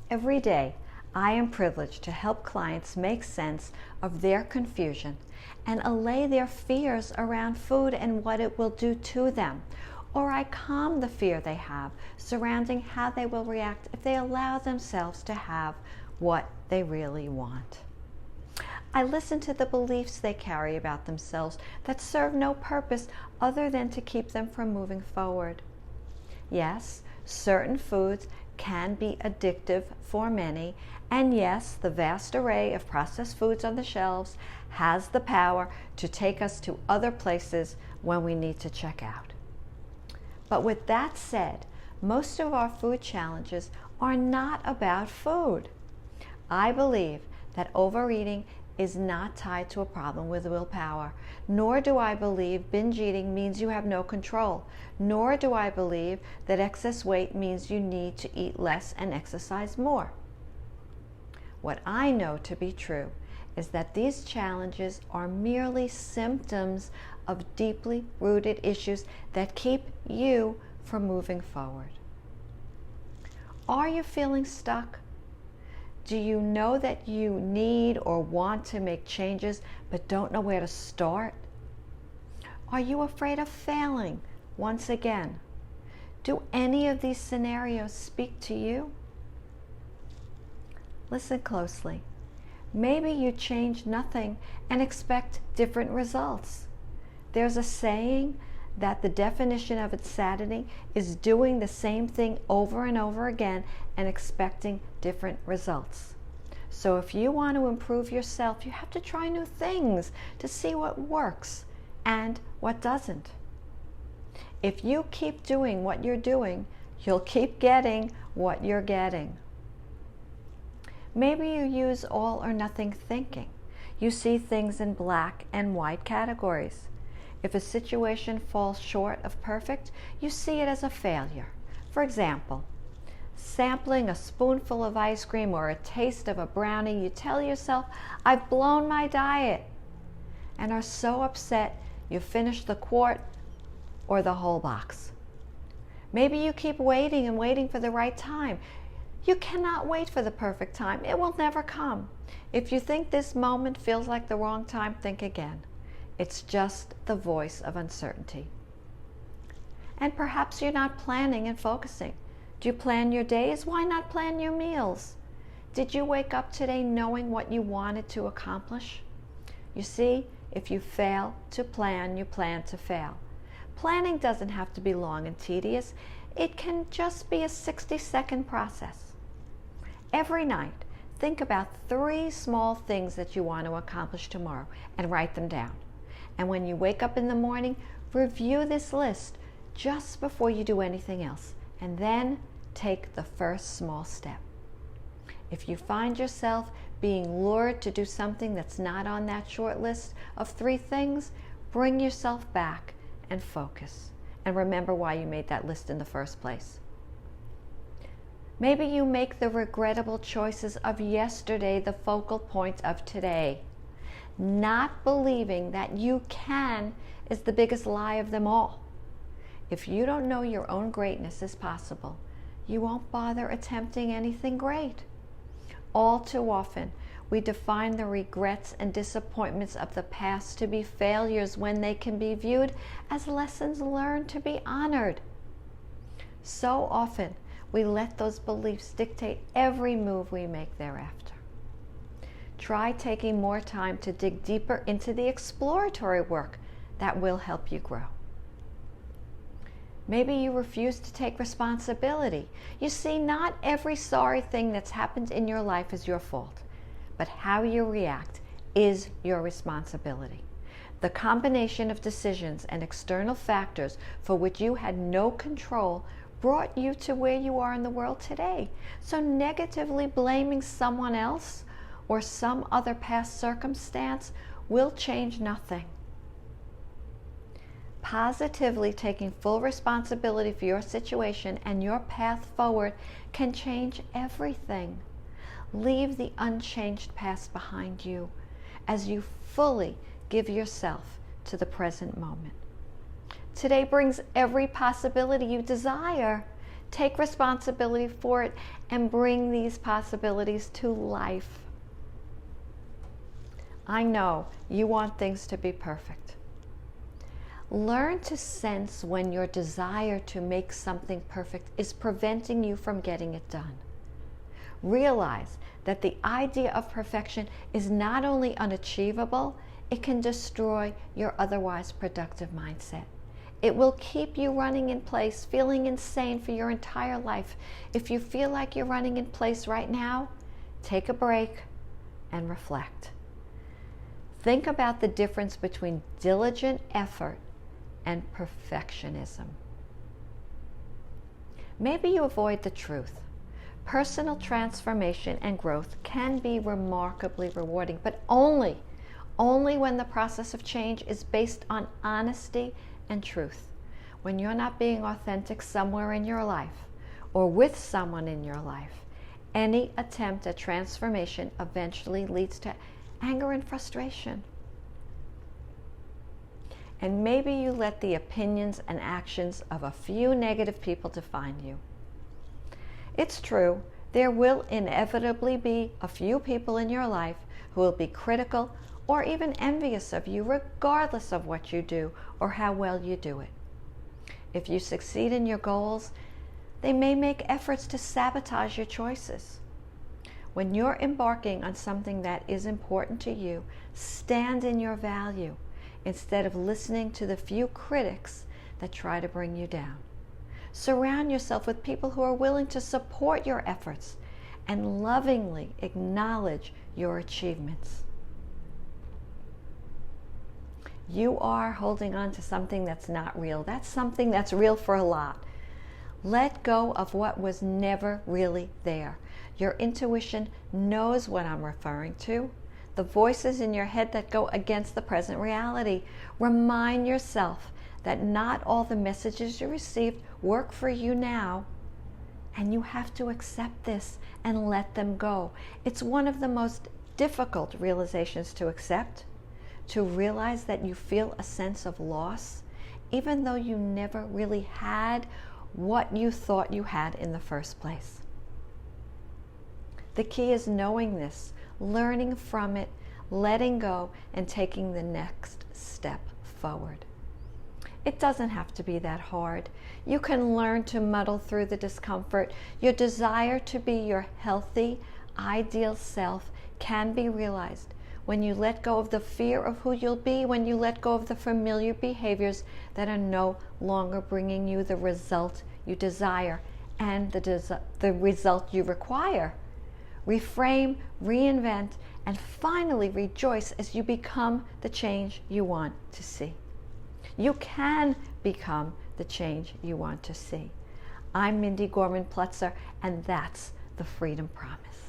Every day, I am privileged to help clients make sense of their confusion and allay their fears around food and what it will do to them. Or I calm the fear they have surrounding how they will react if they allow themselves to have what they really want. I listen to the beliefs they carry about themselves that serve no purpose other than to keep them from moving forward. Yes, certain foods can be addictive for many, and yes, the vast array of processed foods on the shelves has the power to take us to other places when we need to check out. But with that said, most of our food challenges are not about food. I believe that overeating is not tied to a problem with willpower, nor do I believe binge eating means you have no control, nor do I believe that excess weight means you need to eat less and exercise more. What I know to be true is that these challenges are merely symptoms of deeply rooted issues that keep you from moving forward. Are you feeling stuck? Do you know that you need or want to make changes but don't know where to start? Are you afraid of failing once again? Do any of these scenarios speak to you? Listen closely. Maybe you change nothing and expect different results. There's a saying that the definition of insanity is doing the same thing over and over again and expecting different results. So if you want to improve yourself, you have to try new things to see what works and what doesn't. If you keep doing what you're doing, you'll keep getting what you're getting. Maybe you use all or nothing thinking. You see things in black and white categories. If a situation falls short of perfect, you see it as a failure. For example, sampling a spoonful of ice cream or a taste of a brownie, you tell yourself, I've blown my diet, and are so upset you finish the quart or the whole box. Maybe you keep waiting and waiting for the right time. You cannot wait for the perfect time. It will never come. If you think this moment feels like the wrong time, think again. It's just the voice of uncertainty. And perhaps you're not planning and focusing. Do you plan your days? Why not plan your meals? Did you wake up today knowing what you wanted to accomplish? You see, if you fail to plan, you plan to fail. Planning doesn't have to be long and tedious. It can just be a 60-second process. Every night, think about 3 small things that you want to accomplish tomorrow and write them down. And when you wake up in the morning, review this list just before you do anything else, and then take the first small step. If you find yourself being lured to do something that's not on that short list of 3 things, bring yourself back and focus. And remember why you made that list in the first place. Maybe you make the regrettable choices of yesterday the focal point of today. Not believing that you can is the biggest lie of them all. If you don't know your own greatness is possible, you won't bother attempting anything great. All too often, we define the regrets and disappointments of the past to be failures when they can be viewed as lessons learned to be honored. So often, we let those beliefs dictate every move we make thereafter. Try taking more time to dig deeper into the exploratory work that will help you grow. Maybe you refuse to take responsibility. You see, not every sorry thing that's happened in your life is your fault, but how you react is your responsibility. The combination of decisions and external factors for which you had no control brought you to where you are in the world today. So negatively blaming someone else or some other past circumstance will change nothing. Positively taking full responsibility for your situation and your path forward can change everything. Leave the unchanged past behind you as you fully give yourself to the present moment. Today brings every possibility you desire. Take responsibility for it and bring these possibilities to life. I know you want things to be perfect. Learn to sense when your desire to make something perfect is preventing you from getting it done. Realize that the idea of perfection is not only unachievable, it can destroy your otherwise productive mindset. It will keep you running in place, feeling insane for your entire life. If you feel like you're running in place right now, take a break and reflect. Think about the difference between diligent effort and perfectionism. Maybe you avoid the truth. Personal transformation and growth can be remarkably rewarding, but only when the process of change is based on honesty and truth. When you're not being authentic somewhere in your life or with someone in your life, any attempt at transformation eventually leads to anger and frustration. And maybe you let the opinions and actions of a few negative people define you. It's true, there will inevitably be a few people in your life who will be critical or even envious of you, regardless of what you do or how well you do it. If you succeed in your goals, they may make efforts to sabotage your choices. When you're embarking on something that is important to you, stand in your value instead of listening to the few critics that try to bring you down. Surround yourself with people who are willing to support your efforts and lovingly acknowledge your achievements. You are holding on to something that's not real. That's something that's real for a lot. Let go of what was never really there. Your intuition knows what I'm referring to. The voices in your head that go against the present reality. Remind yourself that not all the messages you received work for you now, and you have to accept this and let them go. It's one of the most difficult realizations to accept, to realize that you feel a sense of loss, even though you never really had what you thought you had in the first place. The key is knowing this, learning from it, letting go, and taking the next step forward. It doesn't have to be that hard. You can learn to muddle through the discomfort. Your desire to be your healthy, ideal self can be realized when you let go of the fear of who you'll be, when you let go of the familiar behaviors that are no longer bringing you the result you desire and the result you require. Reframe, reinvent, and finally rejoice as you become the change you want to see. You can become the change you want to see. I'm Mindy Gorman-Plutzer, and that's the Freedom Promise.